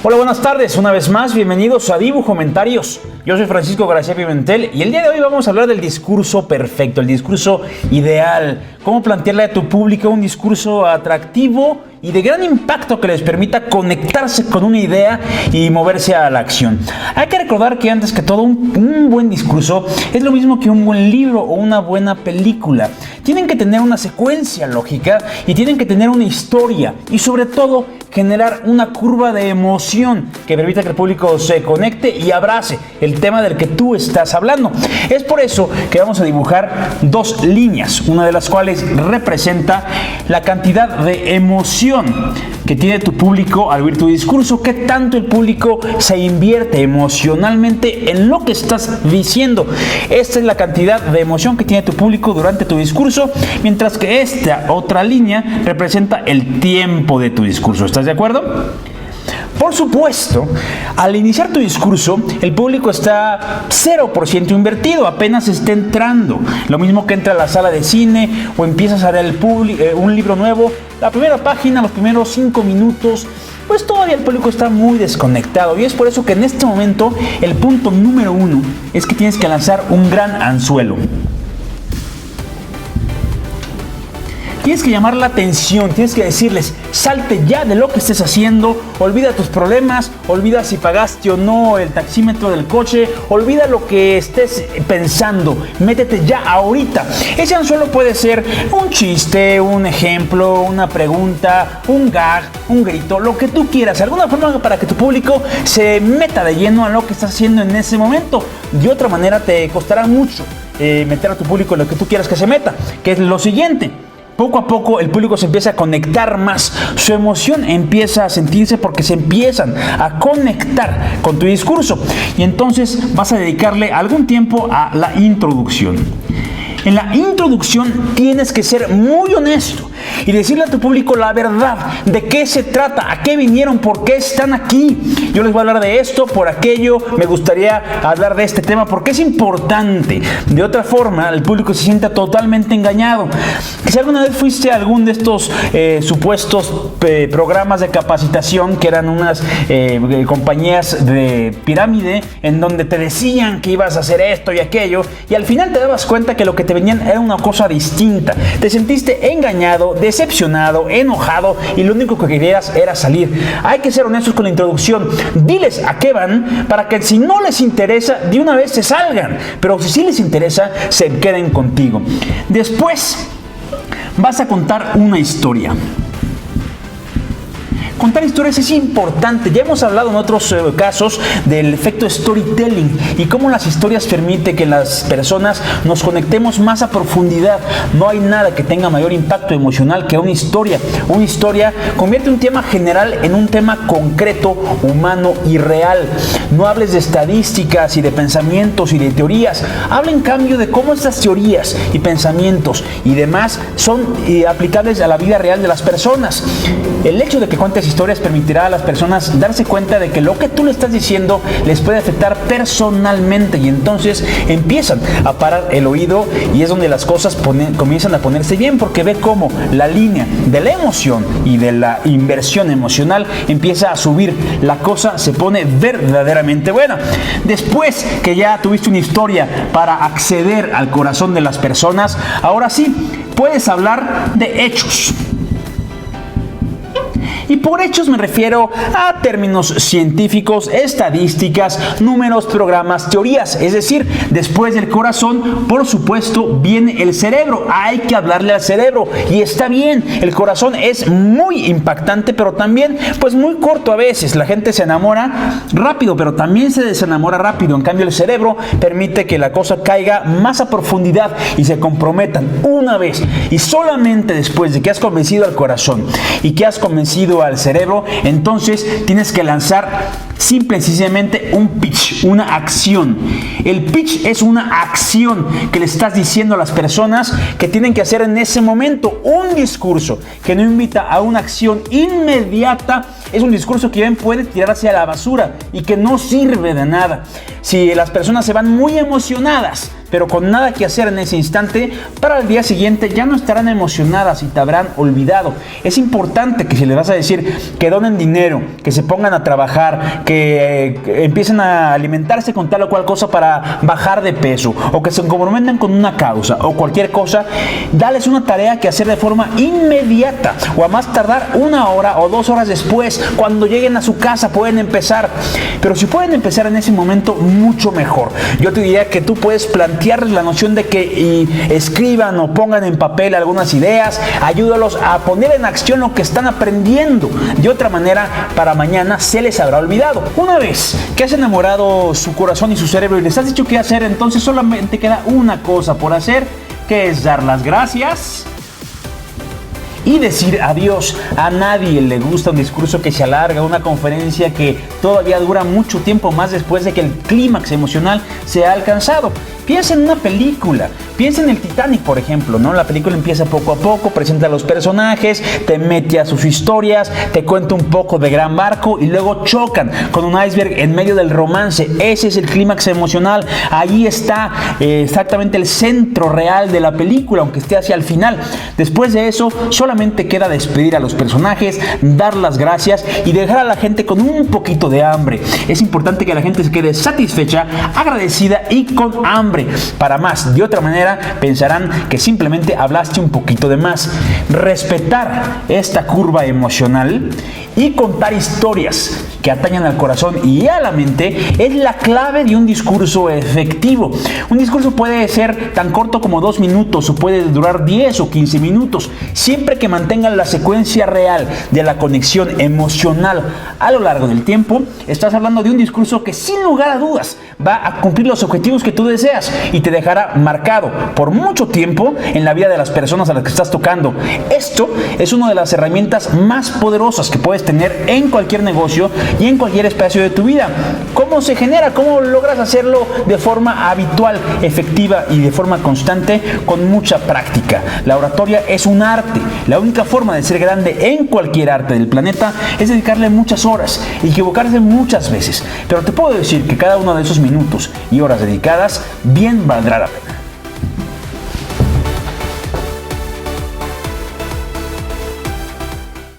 Hola, buenas tardes, una vez más, bienvenidos a Dibu Comentarios. Yo soy Francisco García Pimentel y el día de hoy vamos a hablar del discurso perfecto, el discurso ideal. Cómo plantearle a tu público un discurso atractivo y de gran impacto que les permita conectarse con una idea y moverse a la acción. Hay que recordar que antes que todo un buen discurso es lo mismo que un buen libro o una buena película. Tienen que tener una secuencia lógica y tienen que tener una historia y sobre todo generar una curva de emoción que permita que el público se conecte y abrace el tema del que tú estás hablando. Es por eso que vamos a dibujar dos líneas, una de las cuales representa la cantidad de emoción que tiene tu público al oír tu discurso, qué tanto el público se invierte emocionalmente en lo que estás diciendo. Esta es la cantidad de emoción que tiene tu público durante tu discurso, mientras que esta otra línea representa el tiempo de tu discurso. ¿Estás de acuerdo? Por supuesto, al iniciar tu discurso, el público está 0% invertido, apenas está entrando. Lo mismo que entra a la sala de cine o empiezas a leer un libro nuevo. La primera página, los primeros 5 minutos, pues todavía el público está muy desconectado. Y es por eso que en este momento el punto número 1 es que tienes que lanzar un gran anzuelo. Tienes que llamar la atención, tienes que decirles, salte ya de lo que estés haciendo, olvida tus problemas, olvida si pagaste o no el taxímetro del coche, olvida lo que estés pensando, métete ya ahorita. Ese anzuelo puede ser un chiste, un ejemplo, una pregunta, un gag, un grito, lo que tú quieras, alguna forma para que tu público se meta de lleno a lo que estás haciendo en ese momento. De otra manera te costará mucho meter a tu público en lo que tú quieras que se meta, que es lo siguiente. Poco a poco el público se empieza a conectar más, su emoción empieza a sentirse porque se empiezan a conectar con tu discurso y entonces vas a dedicarle algún tiempo a la introducción. En la introducción tienes que ser muy honesto y decirle a tu público la verdad, de qué se trata, a qué vinieron, por qué están aquí. Yo les voy a hablar de esto, por aquello, me gustaría hablar de este tema porque es importante. De otra forma, el público se siente totalmente engañado. Si alguna vez fuiste a algún de estos supuestos programas de capacitación que eran unas compañías de pirámide en donde te decían que ibas a hacer esto y aquello y al final te dabas cuenta que lo que te venían era una cosa distinta. Te sentiste engañado, decepcionado, enojado y lo único que querías era salir. Hay que ser honestos con la introducción. Diles a qué van para que si no les interesa, de una vez se salgan. Pero si sí les interesa, se queden contigo. Después vas a contar una historia. Contar historias es importante. Ya hemos hablado en otros casos del efecto storytelling y cómo las historias permiten que las personas nos conectemos más a profundidad. No hay nada que tenga mayor impacto emocional que una historia. Una historia convierte un tema general en un tema concreto, humano y real. No hables de estadísticas y de pensamientos y de teorías. Habla en cambio de cómo estas teorías y pensamientos y demás son aplicables a la vida real de las personas. El hecho de que cuentes historias permitirá a las personas darse cuenta de que lo que tú le estás diciendo les puede afectar personalmente y entonces empiezan a parar el oído y es donde las cosas comienzan a ponerse bien porque ve cómo la línea de la emoción y de la inversión emocional empieza a subir. La cosa se pone verdaderamente buena. Después que ya tuviste una historia para acceder al corazón de las personas, ahora sí puedes hablar de hechos. Y por hechos me refiero a términos científicos, estadísticas, números, programas, teorías. Es decir, después del corazón, por supuesto, viene el cerebro. Hay que hablarle al cerebro. Y está bien, el corazón es muy impactante, pero también pues muy corto a veces. La gente se enamora rápido, pero también se desenamora rápido. En cambio, el cerebro permite que la cosa caiga más a profundidad y se comprometan una vez. Y solamente después de que has convencido al corazón y que has convencido al cerebro, entonces tienes que lanzar simple y sencillamente un pitch, una acción. El pitch es una acción que le estás diciendo a las personas que tienen que hacer en ese momento. Un discurso que no invita a una acción inmediata es un discurso que bien puede tirarse a la basura y que no sirve de nada. Si las personas se van muy emocionadas pero con nada que hacer en ese instante, para el día siguiente ya no estarán emocionadas y te habrán olvidado. Es importante que si les vas a decir que donen dinero, que se pongan a trabajar, que empiecen a alimentarse con tal o cual cosa para bajar de peso, o que se comprometan con una causa o cualquier cosa, dales una tarea que hacer de forma inmediata, o a más tardar 1 hora o 2 horas después, cuando lleguen a su casa pueden empezar. Pero si pueden empezar en ese momento, mucho mejor. Yo te diría que tú puedes plantearles la noción de que escriban o pongan en papel algunas ideas, ayúdalos a poner en acción lo que están aprendiendo. De otra manera, para mañana se les habrá olvidado. Una vez que has enamorado su corazón y su cerebro y les has dicho qué hacer, entonces solamente queda una cosa por hacer, que es dar las gracias y decir adiós. A nadie le gusta un discurso que se alarga, una conferencia que todavía dura mucho tiempo más después de que el clímax emocional se ha alcanzado. Piensa en una película, piensa en el Titanic, por ejemplo, ¿no? La película empieza poco a poco, presenta a los personajes, te mete a sus historias, te cuenta un poco de gran barco y luego chocan con un iceberg en medio del romance. Ese es el clímax emocional. Ahí está exactamente el centro real de la película, aunque esté hacia el final. Después de eso, solamente queda despedir a los personajes, dar las gracias y dejar a la gente con un poquito de hambre. Es importante que la gente se quede satisfecha, agradecida y con hambre para más. De otra manera, pensarán que simplemente hablaste un poquito de más. Respetar esta curva emocional y contar historias que atañan al corazón y a la mente es la clave de un discurso efectivo. Un discurso puede ser tan corto como 2 minutos o puede durar 10 o 15 minutos, siempre que mantengan la secuencia real de la conexión emocional a lo largo del tiempo. Estás hablando de un discurso que sin lugar a dudas va a cumplir los objetivos que tú deseas y te dejará marcado por mucho tiempo en la vida de las personas a las que estás tocando. Esto es una de las herramientas más poderosas que puedes tener en cualquier negocio y en cualquier espacio de tu vida. ¿Cómo se genera? ¿Cómo logras hacerlo de forma habitual, efectiva y de forma constante? Con mucha práctica. La oratoria es un arte. La única forma de ser grande en cualquier arte del planeta es dedicarle muchas horas y equivocarse muchas veces. Pero te puedo decir que cada uno de esos minutos y horas dedicadas bien valdrá la pena.